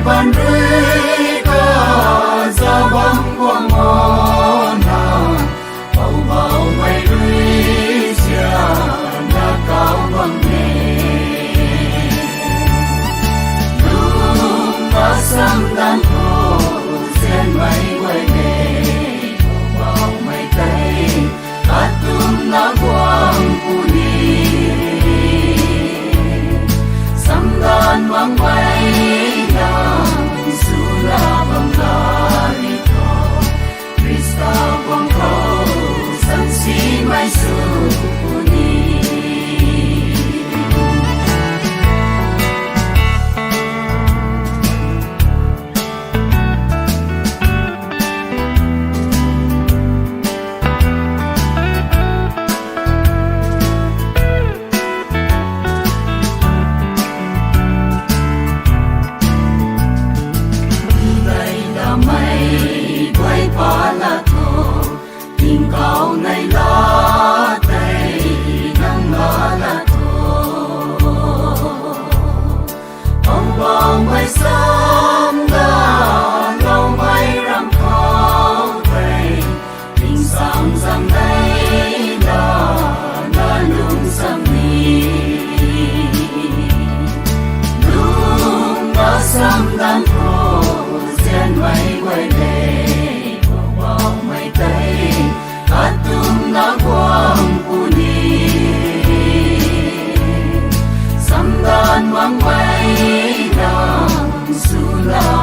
ban rưỡi có ra bóng quang mona bầu bầu mây rưỡi xia đã cao bằng nghề lúc ta sang tan thổ sen mây quay nghề bầu bầu mây tây atum na quang puni samdan mang mây Sula Banglarito Krista Bangko Sansi Mai Supuni cao ngày lá tây nắng lá là thô ông bông mây sớm đã lâu mây răng khó về tình sáng rằng đây là lung sang đi lung đã sáng đan thô sen mây quay về bông mây tây atum na quang puni samdan mang mây nang sula